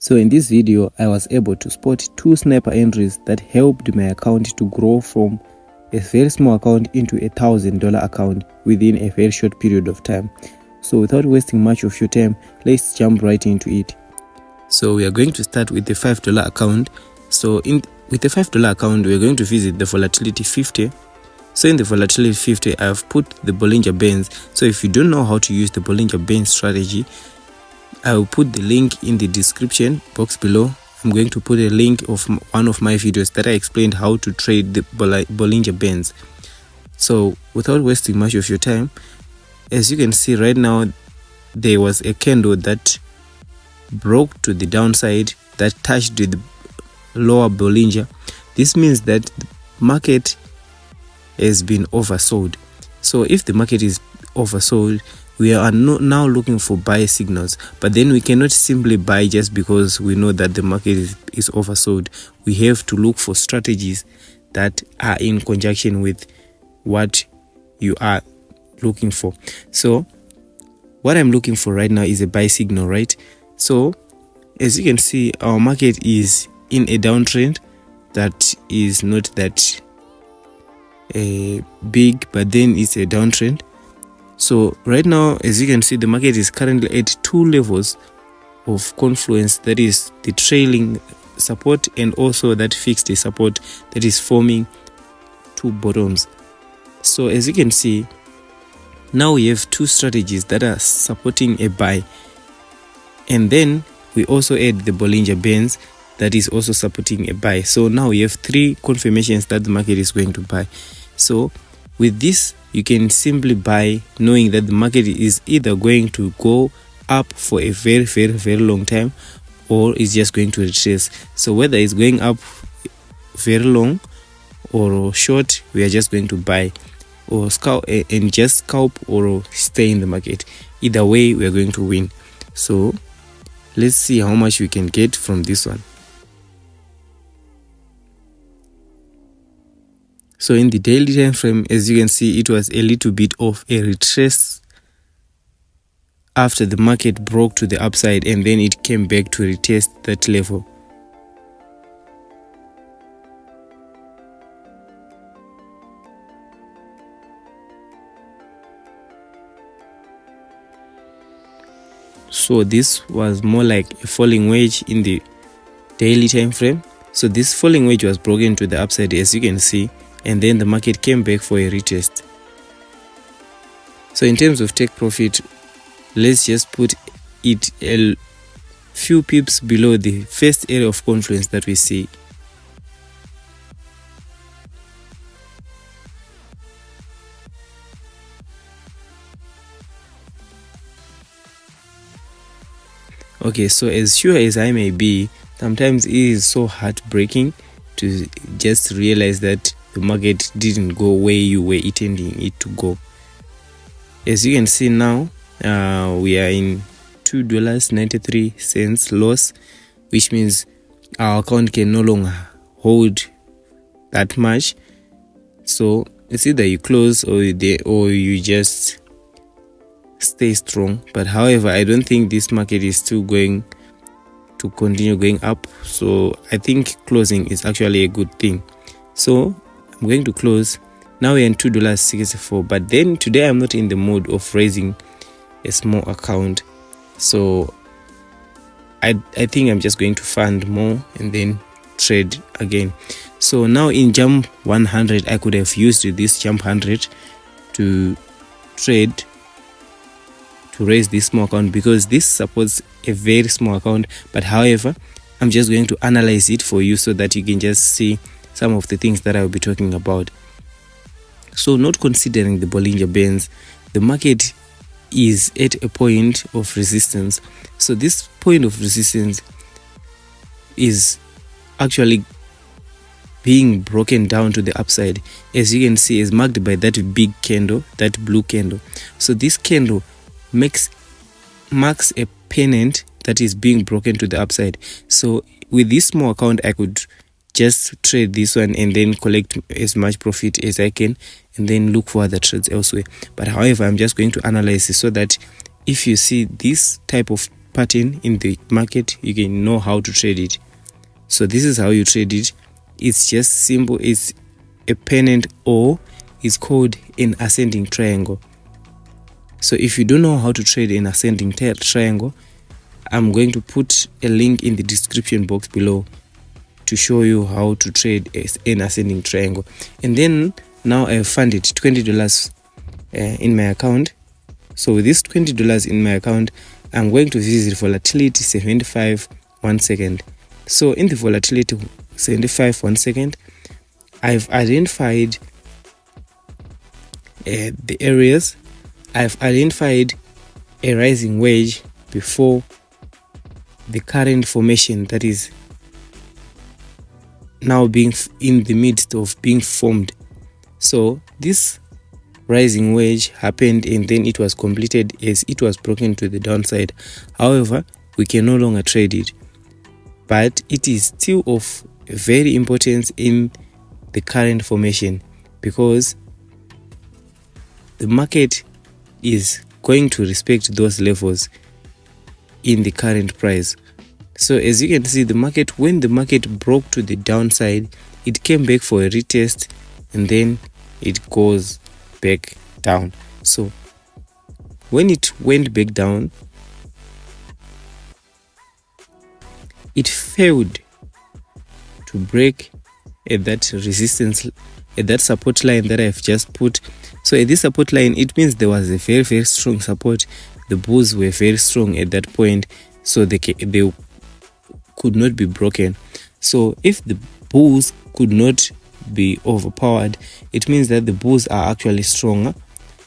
So in this video, I was able to spot 2 sniper entries that helped my account to grow from a very small account into a $1,000 account within a very short period of time. So without wasting much of your time, let's jump right into it. So we are going to start with the $5 account. So with the $5 account, we are going to visit the volatility 50. So in the volatility 50, I have put the Bollinger Bands. So if you don't know how to use the Bollinger Bands strategy, I will put the link in the description box below. I'm going to put a link of one of my videos that I explained how to trade the Bollinger Bands. So without wasting much of your time, as you can see right now, there was a candle that broke to the downside that touched the lower Bollinger. This means that the market has been oversold. So if the market is oversold, we are now looking for buy signals, but then we cannot simply buy just because we know that the market is oversold. We have to look for strategies that are in conjunction with what you are looking for. So what I'm looking for right now is a buy signal, right? So as you can see, our market is in a downtrend that is not that big, but then it's a downtrend. So right now, as you can see, the market is currently at 2 levels of confluence, that is the trailing support and also that fixed support that is forming 2 bottoms. So as you can see, now we have 2 strategies that are supporting a buy, and then we also add the Bollinger Bands that is also supporting a buy. So now we have 3 confirmations that the market is going to buy. So with this, you can simply buy knowing that the market is either going to go up for a very, very, very long time, or is just going to retrace. So whether it's going up very long or short, we are just going to buy or scalp and just scalp or stay in the market. Either way, we are going to win. So let's see how much we can get from this one. So in the daily time frame, as you can see, it was a little bit of a retrace after the market broke to the upside, and then it came back to retest that level. So this was more like a falling wedge in the daily time frame. So this falling wedge was broken to the upside, as you can see, and then the market came back for a retest. So in terms of take profit, let's just put it a few pips below the first area of confluence that we see. Okay, so as sure as I may be, sometimes it is so heartbreaking to just realize that the market didn't go where you were intending it to go. As you can see now, we are in $2.93 loss, which means our account can no longer hold that much. So it's either you close or you just stay strong. But however, I don't think this market is still going to continue going up, so I think closing is actually a good thing. So I'm going to close. Now we're in $2.64, but then today I'm not in the mood of raising a small account, so I think I'm just going to fund more and then trade again. So now in Jump 100, I could have used this Jump 100 to trade to raise this small account, because this supports a very small account. But however, I'm just going to analyze it for you so that you can just see some of the things that I will be talking about. So not considering the Bollinger Bands, the market is at a point of resistance. So this point of resistance is actually being broken down to the upside, as you can see, is marked by that big candle, that blue candle. So this candle marks a pennant that is being broken to the upside. So with this small account, I could just trade this one and then collect as much profit as I can, and then look for other trades elsewhere. But however, I'm just going to analyze it so that if you see this type of pattern in the market, you can know how to trade it. So this is how you trade it. It's just simple. It's a pennant, or it's called an ascending triangle. So if you don't know how to trade an ascending triangle, I'm going to put a link in the description box below to show you how to trade an ascending triangle. And then now I've funded $20 in my account. So with this $20 in my account, I'm going to visit volatility 75 1 second. So in the volatility 75 1 second, I've identified the areas. I've identified a rising wedge before the current formation that is now being in the midst of being formed. So this rising wedge happened, and then it was completed as it was broken to the downside. However, we can no longer trade it, but it is still of very importance in the current formation, because the market is going to respect those levels in the current price. So as you can see, the market, when the market broke to the downside, it came back for a retest, and then it goes back down. So when it went back down, it failed to break at that resistance, at that support line that I've just put. So at this support line, it means there was a very, very strong support. The bulls were very strong at that point, so they could not be broken. So if the bulls could not be overpowered, it means that the bulls are actually stronger.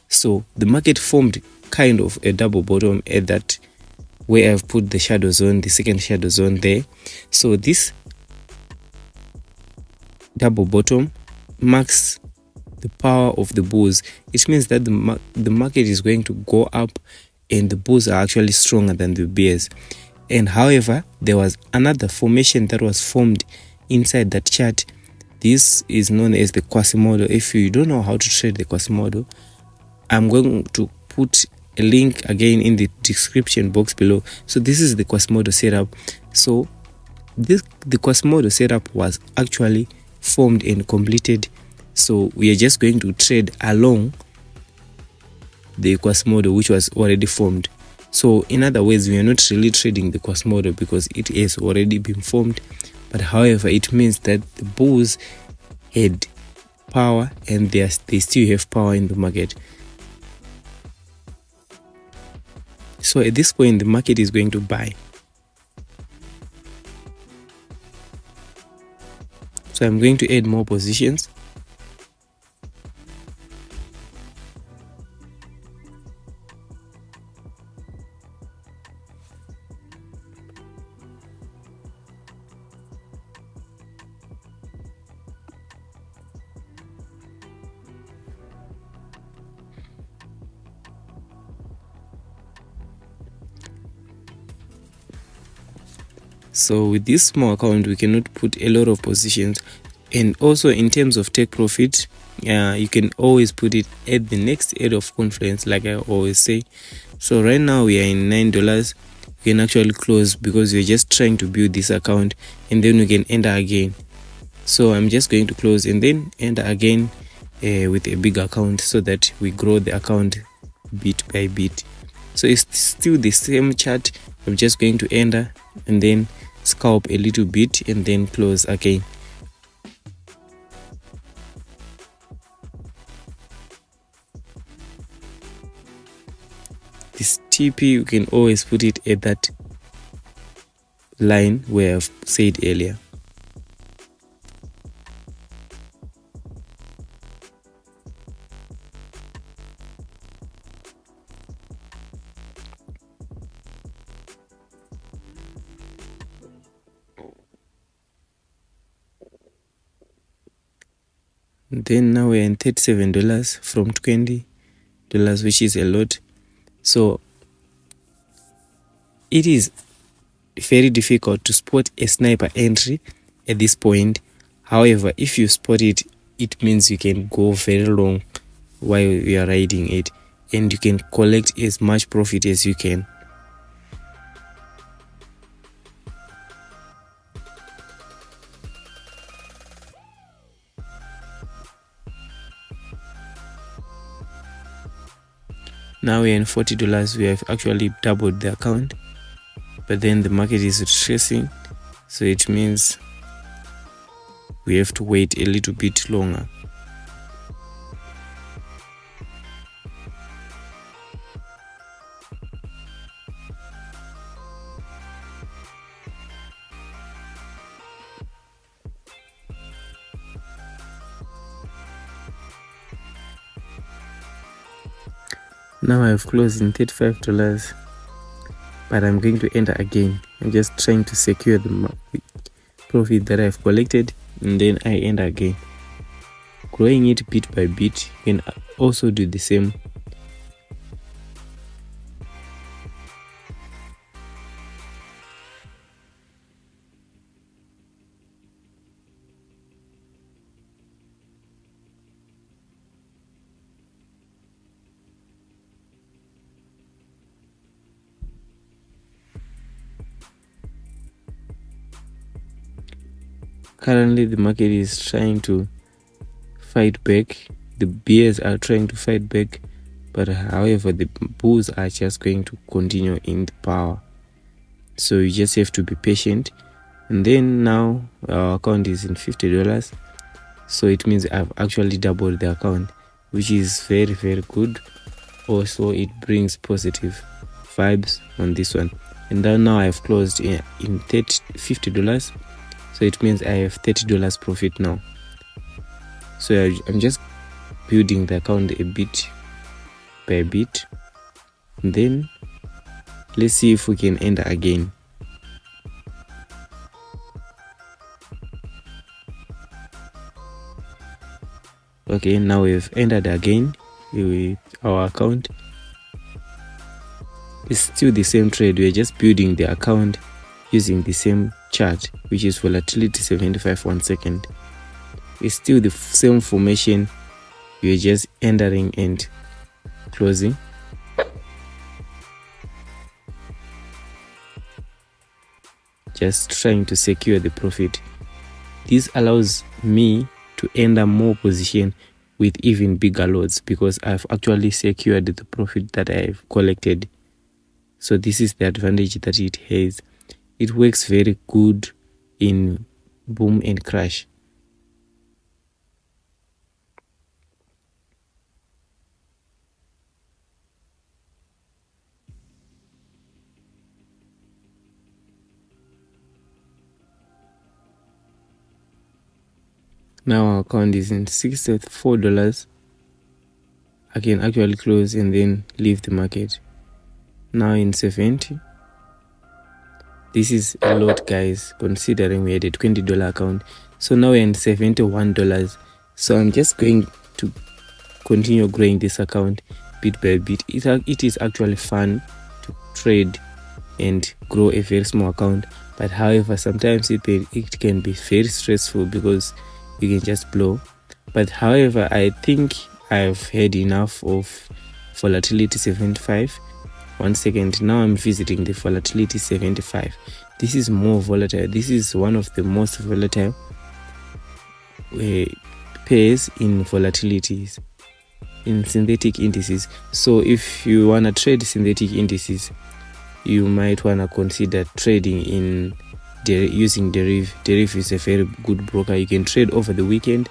So the market formed kind of a double bottom at that where I've put the shadow zone, the second shadow zone there. So this double bottom marks the power of the bulls. It means that the market is going to go up, and the bulls are actually stronger than the bears. And however, there was another formation that was formed inside that chart. This is known as the Quasimodo. If you don't know how to trade the Quasimodo, I'm going to put a link again in the description box below. So this is the Quasimodo setup. So the Quasimodo setup was actually formed and completed. So we are just going to trade along the Quasimodo, which was already formed. So in other words, we are not really trading the Quasimodo because it has already been formed. But however, it means that the bulls had power, and they still have power in the market. So at this point, the market is going to buy. So I'm going to add more positions. So with this small account, we cannot put a lot of positions. And also in terms of take profit, you can always put it at the next head of confluence, like I always say. So right now we are in $9. We can actually close because we're just trying to build this account, and then we can enter again. So I'm just going to close and then enter again with a big account, so that we grow the account bit by bit. So it's still the same chart. I'm just going to enter and then scalp a little bit and then close again. This TP, you can always put it at that line where I've said earlier. Then now we're in $37 from $20, which is a lot. So it is very difficult to spot a sniper entry at this point. However, if you spot it, it means you can go very long while you are riding it, and you can collect as much profit as you can. Now we're in $40. We have actually doubled the account, but then the market is retracing, so it means we have to wait a little bit longer. Now I've closed in $35, but I'm going to enter again. I'm just trying to secure the profit that I've collected, and then I enter again. Growing it bit by bit, you can also do the same. Currently, the market is trying to fight back. The bears are trying to fight back, but however, the bulls are just going to continue in the power. So you just have to be patient. And then now our account is in $50, so it means I've actually doubled the account, which is very, very good. Also, it brings positive vibes on this one. And then now I've closed in $50, so it means I have $30 profit now. So I'm just building the account a bit by bit, and then let's see if we can enter again. Okay, now we've entered again with our account. It's still the same trade. We're just building the account using the same chart, which is volatility 75 1 second. It's still the same formation. We're just entering and closing. Just trying to secure the profit. This allows me to enter more position with even bigger lots, because I've actually secured the profit that I've collected. So this is the advantage that it has. It works very good in boom and crash. Now our account is in $64. I can actually close and then leave the market. Now in 70. This is a lot, guys, considering we had a $20 account. So now we're in $71. So I'm just going to continue growing this account bit by bit. It is actually fun to trade and grow a very small account, but however, sometimes it can be very stressful because you can just blow. But however, I think I've had enough of volatility 75. 1 second. Now I'm visiting the volatility 75. This is more volatile. This is one of the most volatile pairs in volatilities, in synthetic indices. So if you want to trade synthetic indices, you might want to consider trading in using Deriv. Deriv is a very good broker. You can trade over the weekend.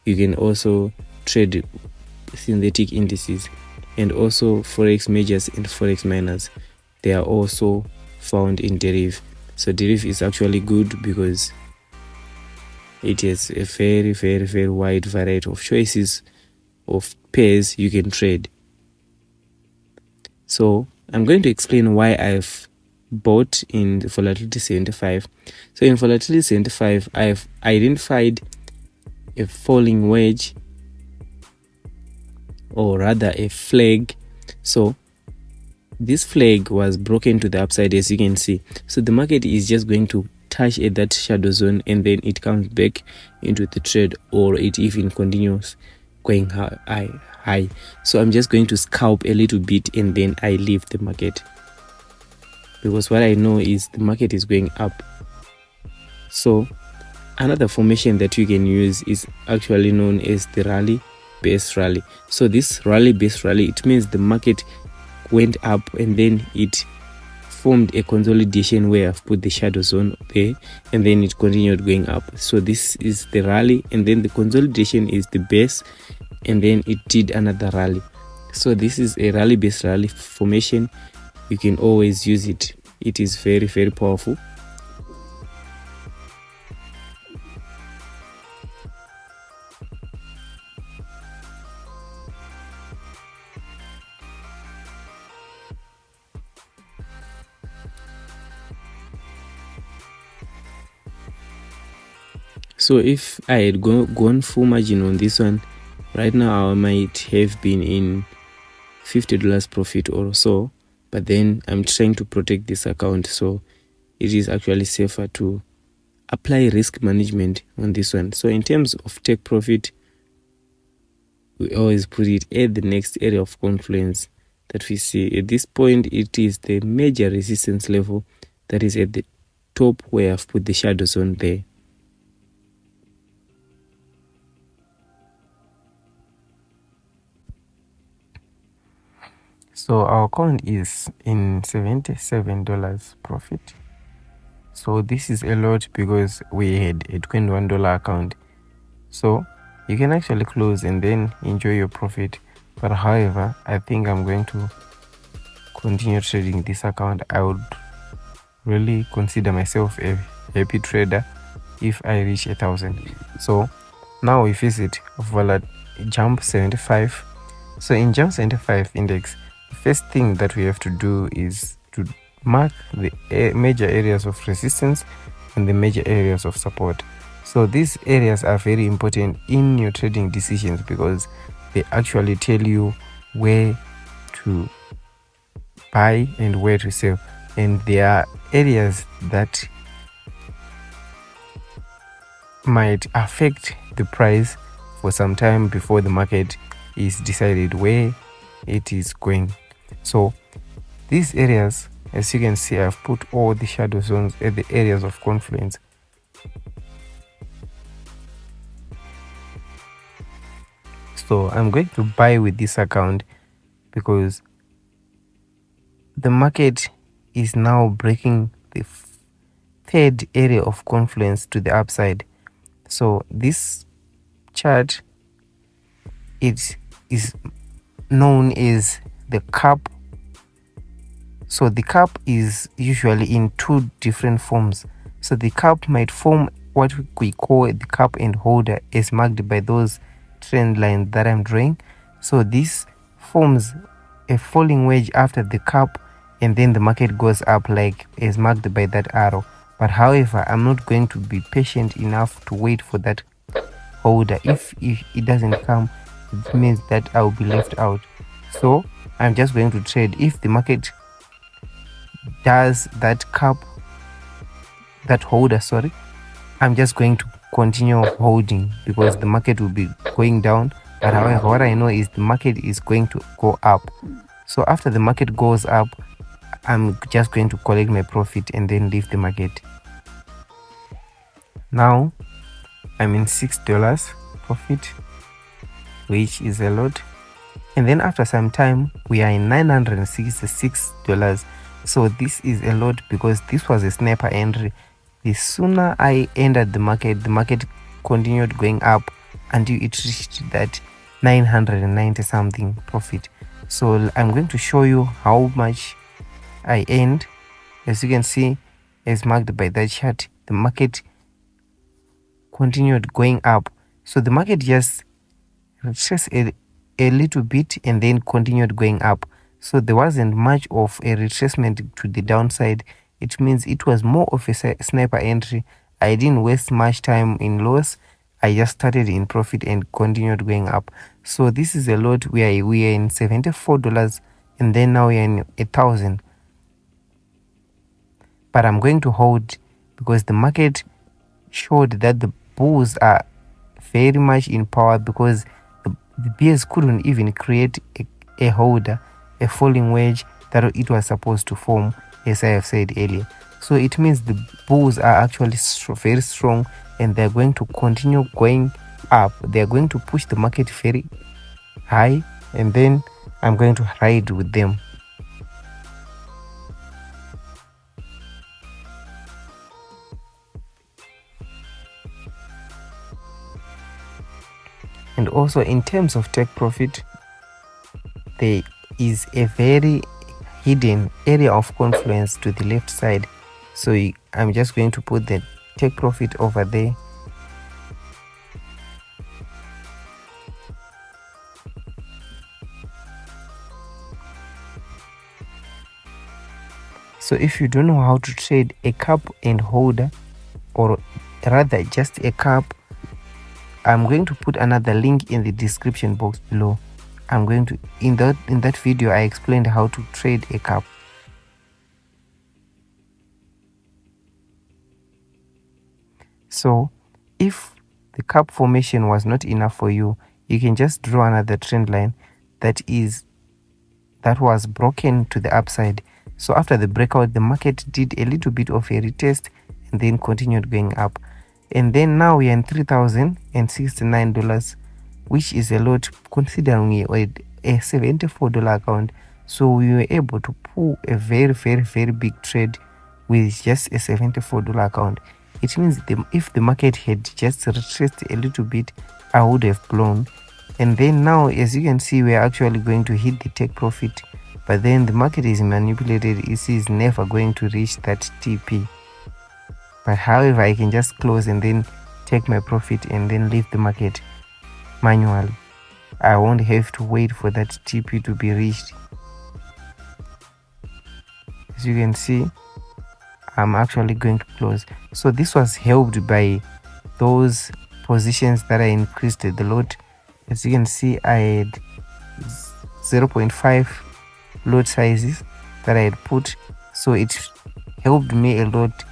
You can also trade synthetic indices, and also forex majors and forex miners. They are also found in Deriv. So Deriv is actually good because it has a very, very, very wide variety of choices of pairs you can trade. So I'm going to explain why I've bought in the volatility 75. So in volatility 75, I've identified a falling wedge, or rather a flag. So this flag was broken to the upside, as you can see. So the market is just going to touch at that shadow zone, and then it comes back into the trade, or it even continues going high. So I'm just going to scalp a little bit and then I leave the market, because what I know is the market is going up. So another formation that you can use is actually known as the rally base rally. So this rally base rally, it means the market went up and then it formed a consolidation where I've put the shadow zone there, and then it continued going up. So this is the rally, and then the consolidation is the base, and then it did another rally. So this is a rally based rally formation. You can always use it. It is very, very powerful. So if I had gone full margin on this one, right now I might have been in $50 profit or so, but then I'm trying to protect this account, so it is actually safer to apply risk management on this one. So in terms of take profit, we always put it at the next area of confluence that we see. At this point, it is the major resistance level that is at the top where I've put the shadow zone there. So our account is in $77 profit. So this is a lot because we had a $21 account. So you can actually close and then enjoy your profit. But however, I think I'm going to continue trading this account. I would really consider myself a happy trader if I reach 1,000. So now we visit Jump 75. So in Jump 75 index, the first thing that we have to do is to mark the major areas of resistance and the major areas of support. So these areas are very important in your trading decisions because they actually tell you where to buy and where to sell. And there are areas that might affect the price for some time before the market is decided where it is going. So these areas, as you can see, I've put all the shadow zones at the areas of confluence. So I'm going to buy with this account because the market is now breaking the third area of confluence to the upside. So this chart, it is known as the cup. So the cup is usually in two different forms. So the cup might form what we call the cup and holder, as marked by those trend lines that I'm drawing. So this forms a falling wedge after the cup, and then the market goes up like as marked by that arrow. But however, I'm not going to be patient enough to wait for that holder. If it doesn't come, it means that I'll be left out. So I'm just going to trade. If the market does that cup, that holder, sorry, I'm just going to continue holding because the market will be going down. But however, what I know is the market is going to go up. So after the market goes up, I'm just going to collect my profit and then leave the market. Now I'm in $6 profit, which is a lot. And then after some time, we are in $966. So this is a lot because this was a sniper entry. The sooner I entered the market continued going up until it reached that 990 something profit. So I'm going to show you how much I earned. As you can see, as marked by that chart, the market continued going up. So the market just retraced a little bit and then continued going up. So there wasn't much of a retracement to the downside. It means it was more of a sniper entry. I didn't waste much time in loss. I just started in profit and continued going up. So this is a lot where we are in $74 and then now we are in 1,000. But I'm going to hold because the market showed that the bulls are very much in power because the bears couldn't even create a holder, a falling wedge that it was supposed to form, as I have said earlier. So it means the bulls are actually very strong and they're going to continue going up. They're going to push the market very high and then I'm going to ride with them. And also in terms of take profit, there is a very hidden area of confluence to the left side. So I'm just going to put the take profit over there. So if you don't know how to trade a cup and holder, or rather just a cup, I'm going to put another link in the description box below. I'm going to in that video I explained how to trade a cup. So if the cup formation was not enough for you, you can just draw another trend line that was broken to the upside. So after the breakout, the market did a little bit of a retest and then continued going up. And then now we are in $3,069, which is a lot considering we were a $74 account. So we were able to pull a very, very, very big trade with just a $74 account. It means if the market had just retraced a little bit, I would have blown. And then now, as you can see, we are actually going to hit the take profit, but then the market is manipulated. It is never going to reach that TP. But however, I can just close and then take my profit and then leave the market manually. I won't have to wait for that TP to be reached. As you can see, I'm actually going to close. So this was helped by those positions that I increased the lot. As you can see, I had 0.5 lot sizes that I had put, so it helped me a lot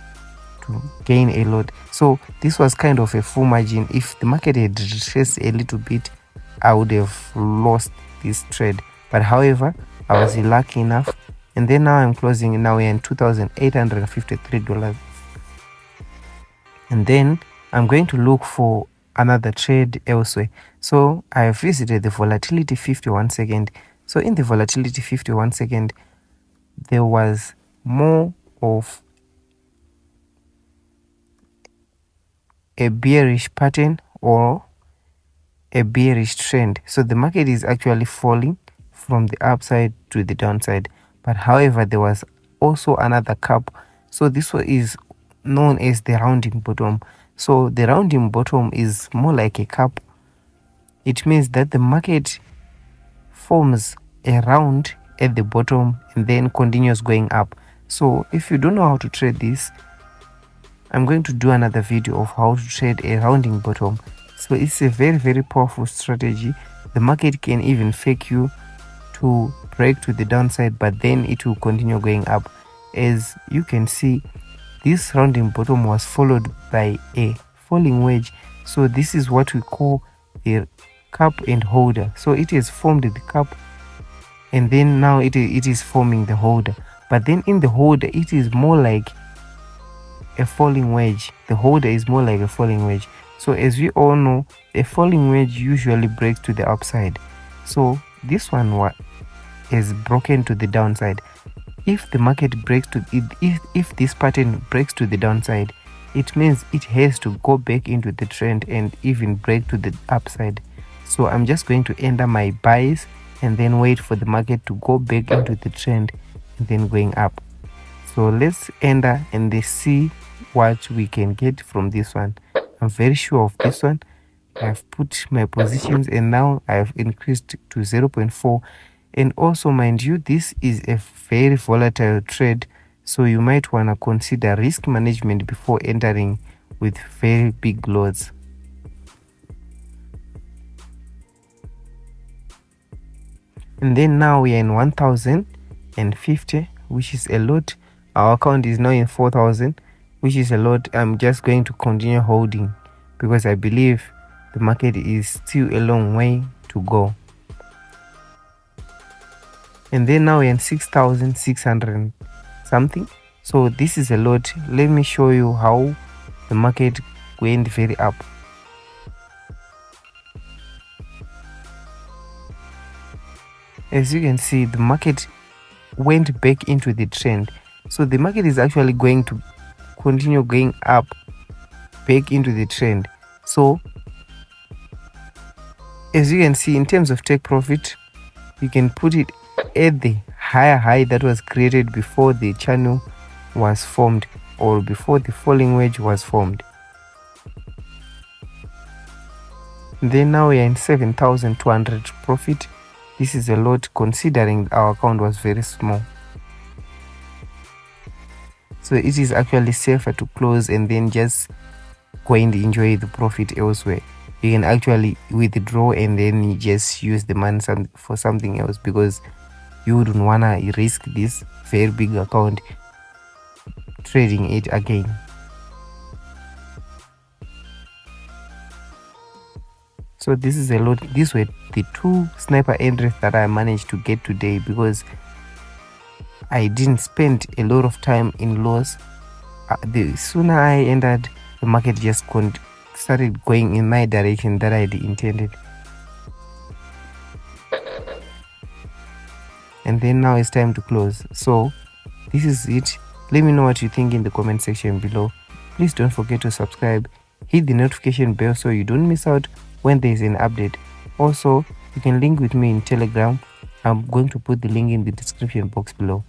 to gain a lot. So this was kind of a full margin. If the market had retraced a little bit, I would have lost this trade, but however, I was lucky enough. And then now I'm closing. Now we're in $2,853, and then I'm going to look for another trade elsewhere. So I visited the volatility 51 second. So in the volatility 51 second, there was more of a bearish pattern or a bearish trend. So the market is actually falling from the upside to the downside, but however, there was also another cup. So this one is known as the rounding bottom. So the rounding bottom is more like a cup. It means that the market forms a round at the bottom and then continues going up. So if you don't know how to trade this, I'm going to do another video of how to trade a rounding bottom. So it's a very, very powerful strategy. The market can even fake you to break to the downside, but then it will continue going up. As you can see, this rounding bottom was followed by a falling wedge. So this is what we call a cup and holder. So it has formed the cup, and then now it is forming the holder. But then in the holder, it is more like a falling wedge. The holder is more like a falling wedge. So as we all know, a falling wedge usually breaks to the upside. So this one is broken to the downside. If the market breaks to if this pattern breaks to the downside, it means it has to go back into the trend and even break to the upside. So I'm just going to enter my buys and then wait for the market to go back into the trend and then going up. So let's enter and then see what we can get from this one. I'm very sure of this one. I've put my positions and now I've increased to 0.4. And also, mind you, this is a very volatile trade, so you might want to consider risk management before entering with very big loads. And then now we are in 1050, which is a lot. Our account is now in 4000, which is a lot. I'm just going to continue holding because I believe the market is still a long way to go. And then now we're in 6,600 something. So this is a lot. Let me show you how the market went very up. As you can see, the market went back into the trend. So the market is actually going to continue going up back into the trend. So As you can see, in terms of take profit, you can put it at the higher high that was created before the channel was formed or before the falling wedge was formed. Then now we are in 7,200 profit. This is a lot considering our account was very small. So it is actually safer to close and then just go and enjoy the profit elsewhere. You can actually withdraw and then you just use the money for something else, because you wouldn't want to risk this very big account trading it again. So this is a lot. These were the 2 sniper entries that I managed to get today, because I didn't spend a lot of time in loss. The sooner I entered, the market just started going in my direction that I had intended. And then now it's time to close. So this is it. Let me know what you think in the comment section below. Please don't forget to subscribe, hit the notification bell so you don't miss out when there is an update. Also, you can link with me in Telegram. I'm going to put the link in the description box below.